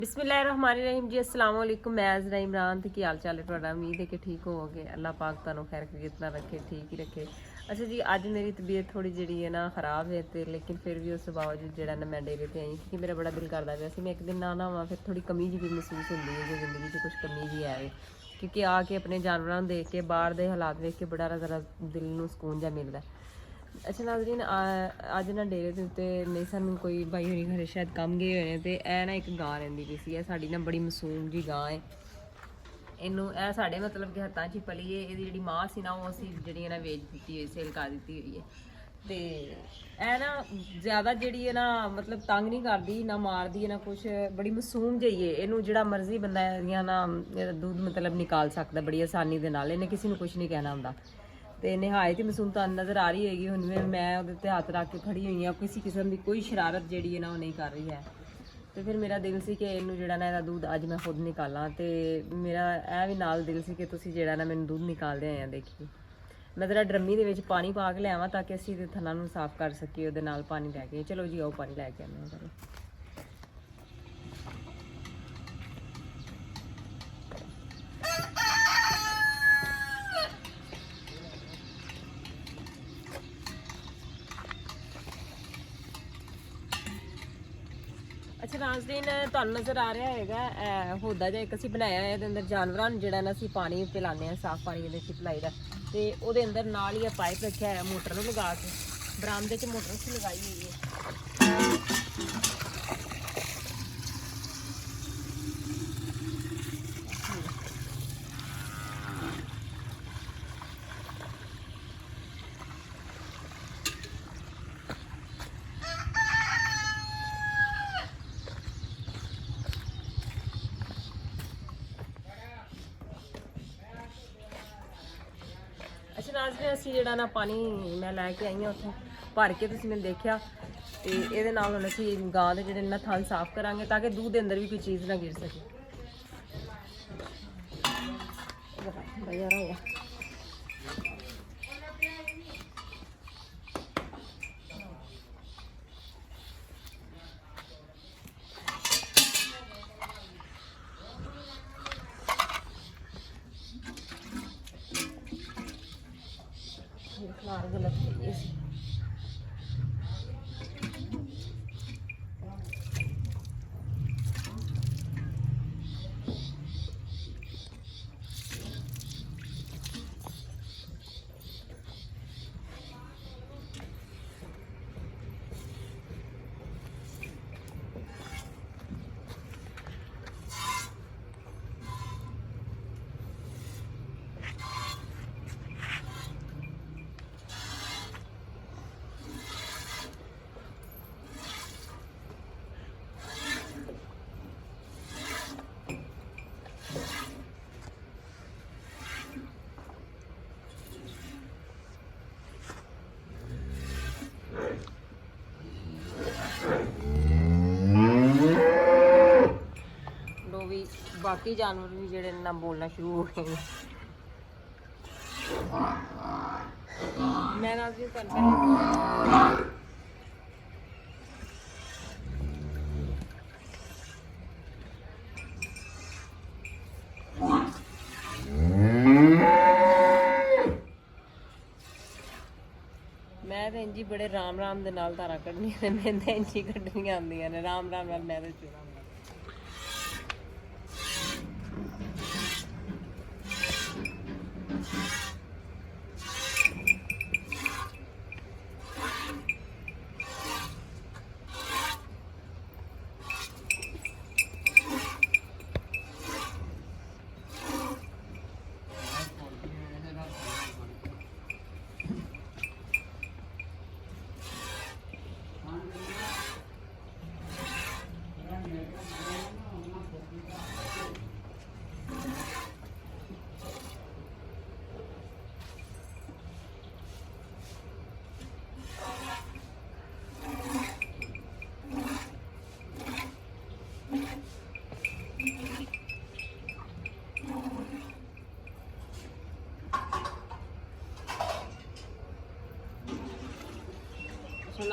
बिस्मिल्लाहिर्रहमानिर्रहीम जी अस्सलाम वालेकुम। मैं अज़रा इमरान थी। की हाल चाल है तुहाडा? उम्मीद है कि ठीक होवोगे। अल्लाह पाक तुहानू खैर कितना रखे, ठीक ही रखे। अच्छा जी, अज मेरी तबीयत थोड़ी जी है ना खराब है तो लेकिन फिर भी उस बावजूद जो ना मैं डेरे पर आई क्योंकि मेरा बड़ा दिल करता पाया सी मैं एक दिन ना नहावां, फिर थोड़ी कमी जी भी महसूस होंदी है जो जिंदगी च कुछ कमी जी है क्योंकि आके अपने जानवरों देख के बाहर के हालात देख के बड़ा ज़रा दिल में सुकून जहा मिलता है। अच्छा नाज़रीन, अज ना डेरे के उत्ते नहीं सानू कोई भाई होनी खरे शायद कम गए हुए हैं तो यह ना एक गां रही पी सी साड़ी ना बड़ी मासूम जी गां है। इनू यह साढ़े मतलब कि हत्थों च पली है। ये जी माँ सी ना वो असी जी ना वेच दी हुई सेल कर दी हुई है। तो यह ना ज़्यादा जी है ना मतलब तंग नहीं करती ना मारदी ना कुछ, बड़ी मासूम जी है। इनू जो मर्जी बंदा ना दूध मतलब निकाल सकता बड़ी आसानी के नाल, इन्हें किसी को कुछ नहीं कहना होंगे। तो नहायत ही मासूम तो नज़र आ रही हैगी। हुण मैं वो हथ रख के खड़ी हुई हाँ, किसी किस्म की कोई शरारत जी है ना वो नहीं कर रही है। तो फिर मेरा दिल से कि इनू जो ना इसका दूध अज मैं खुद निकाला। तो मेरा यह भी नाल दिल से कि तुसीं जो ना मैनू दूध निकालते आए हैं। देखिए मैं ज़रा ड्रमी के पानी पा के लियावां ताकि असीं थना नूं साफ कर सकीए उहदे नाल पानी लैके। चलो जी आओ पानी लैके आने चलो। अच्छा नाज़रीन, तुहानूं नज़र आ रहा है होदा जिहा एक असीं बनाया है, इहदे अंदर जानवरां नूं जिहड़ा ना असीं पानी पिलाने हैं, साफ पानी इहदे च पिलाई दा। ते ओहदे अंदर नाल ही पाइप रखिया है मोटर नूं लगा के, बरामदे च मोटर असीं लगाई हुई है। अच्छा नाज़रीन, असीं जिहड़ा ना पानी मैं लैके आई हाँ उत्थों भर के, तुसीं मैनूं देखिया। तो ये नाल हुण असीं गां दे जिहड़े ना थन साफ करांगे ताकि दूध के अंदर भी कोई चीज़ ना गिर सके। गलत है बाकी जानवर भी जेडे ना बोलना शुरू हो गए। मैं तो इंजी बड़े राम राम दे नाल धारा कड्ढनी ने, मैं तो इंजी कड्ढनियां आंदियां ने राम राम नाल। मैं तो चुरा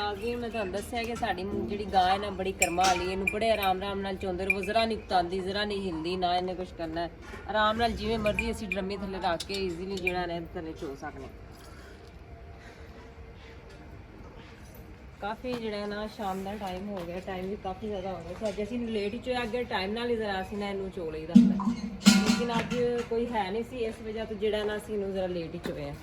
ਨਾਜ਼ਰੀਨ ਮੈਂ ਤੁਹਾਨੂੰ ਦੱਸਿਆ ਕਿ ਸਾਡੀ ਜਿਹੜੀ ਗਾਂ ਹੈ ਨਾ ਬੜੀ ਕਰਮਾ ਵਾਲੀ, ਇਹਨੂੰ ਬੜੇ ਆਰਾਮ ਨਾਲ ਚੋਂਦੇ ਰਹੋ, ਜ਼ਰਾ ਨਹੀਂ ਕੁਤਾਂਦੀ, ਜ਼ਰਾ ਨਹੀਂ ਹਿਲਦੀ, ਨਾ ਇਹਨੇ ਕੁਝ ਕਰਨਾ ਹੈ। ਆਰਾਮ ਨਾਲ ਜਿਵੇਂ ਮਰਜ਼ੀ ਅਸੀਂ ਡਰਮੀ ਥੱਲੇ ਰੱਖ ਕੇ ਈਜ਼ੀਲੀ ਜਿਹੜਾ ਨੇ ਥੱਲੇ ਚੋ ਸਕਦੇ ਹਾਂ। ਕਾਫੀ ਜਿਹੜਾ ਨਾ ਸ਼ਾਮ ਦਾ ਟਾਈਮ ਹੋ ਗਿਆ, ਟਾਈਮ ਵੀ ਕਾਫੀ ਜ਼ਿਆਦਾ ਹੋ ਗਿਆ ਸੀ। ਅੱਜ ਅਸੀਂ ਲੇਟ ਹੀ ਚੋਇਆ, ਅੱਗੇ ਟਾਈਮ ਨਾਲ ਹੀ ਜ਼ਰਾ ਅਸੀਂ ਨਾ ਇਹਨੂੰ ਚੋ ਲਈਦਾ ਹੁੰਦਾ, ਲੇਕਿਨ ਅੱਜ ਕੋਈ ਹੈ ਨਹੀਂ ਸੀ, ਇਸ ਵਜ੍ਹਾ ਤੋਂ ਜਿਹੜਾ ਨਾ ਅਸੀਂ ਇਹਨੂੰ ਜ਼ਰਾ ਲੇਟ ਹੀ ਚੋਇਆ।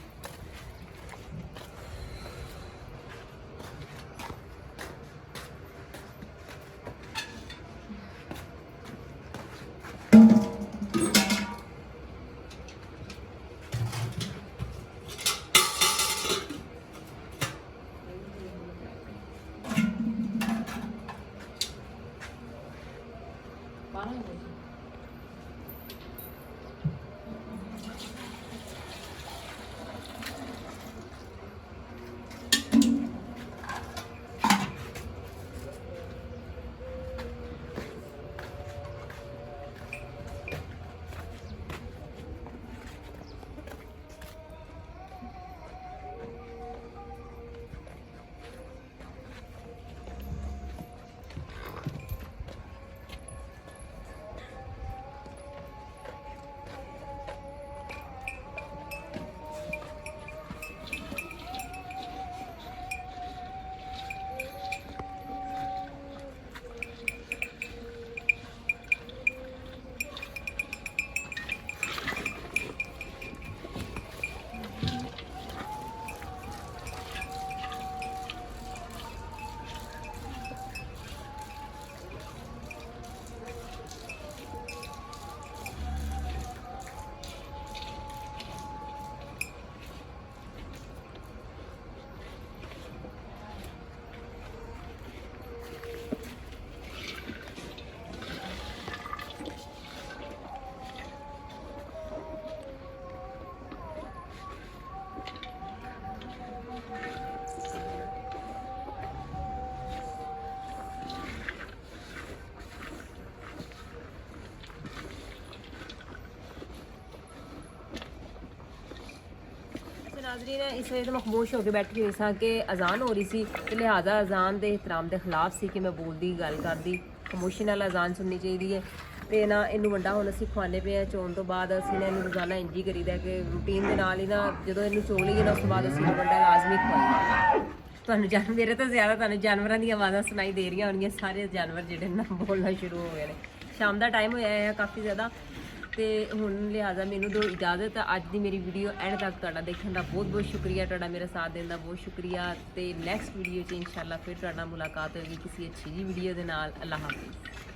नाज़रीन इस वजह से मैं खामोश होकर बैठी हुई सा कि अजान हो रही सी, तो लिहाजा अजान के एहतराम के खिलाफ सी कि मैं बोलती गल करती, खामोशी नाल अजान सुननी चाहिए है। तो ना इनू वंडा हुण असीं खवाने पे हैं, चोन तो बाद असीं ना इनू रोज़ाना इंज ही करीदा कि रूटीन के नाल ही ना जदों इनू चो लईए ना उस तो बाद असीं वंडा लाजमी खवाईए। ਤੁਹਾਨੂੰ ਮੇਰੇ ਤੋਂ ਜ਼ਿਆਦਾ ਤੁਹਾਨੂੰ ਜਾਨਵਰਾਂ ਦੀਆਂ ਆਵਾਜ਼ਾਂ ਸੁਣਾਈ ਦੇ ਰਹੀਆਂ ਹੋਣਗੀਆਂ, ਸਾਰੇ ਜਾਨਵਰ ਜਿਹੜੇ ਨਾ ਬੋਲਣਾ ਸ਼ੁਰੂ ਹੋ ਗਏ ਨੇ। ਸ਼ਾਮ ਦਾ ਟਾਈਮ ਹੋਇਆ ਹੈ ਕਾਫੀ ਜ਼ਿਆਦਾ, ਤੇ ਹੁਣ ਲਿਹਾਜ਼ਾ ਮੈਨੂੰ ਦਿਓ ਇਜਾਜ਼ਤ। ਅੱਜ ਦੀ ਮੇਰੀ ਵੀਡੀਓ ਐਂਡ ਤੱਕ ਤੁਹਾਡਾ ਦੇਖਣ ਦਾ ਬਹੁਤ ਬਹੁਤ ਸ਼ੁਕਰੀਆ, ਤੁਹਾਡਾ ਮੇਰਾ ਸਾਥ ਦੇਣ ਦਾ ਬਹੁਤ ਸ਼ੁਕਰੀਆ। ਤੇ ਨੈਕਸਟ ਵੀਡੀਓ 'ਚ ਇਨਸ਼ਾਅੱਲਾ ਫਿਰ ਤੁਹਾਡਾ ਮੁਲਾਕਾਤ ਹੋਏਗੀ ਕਿਸੇ ਅੱਛੀ ਜੀ ਵੀਡੀਓ ਦੇ ਨਾਲ। ਅੱਲਾਹ ਹਾਫਿਜ਼।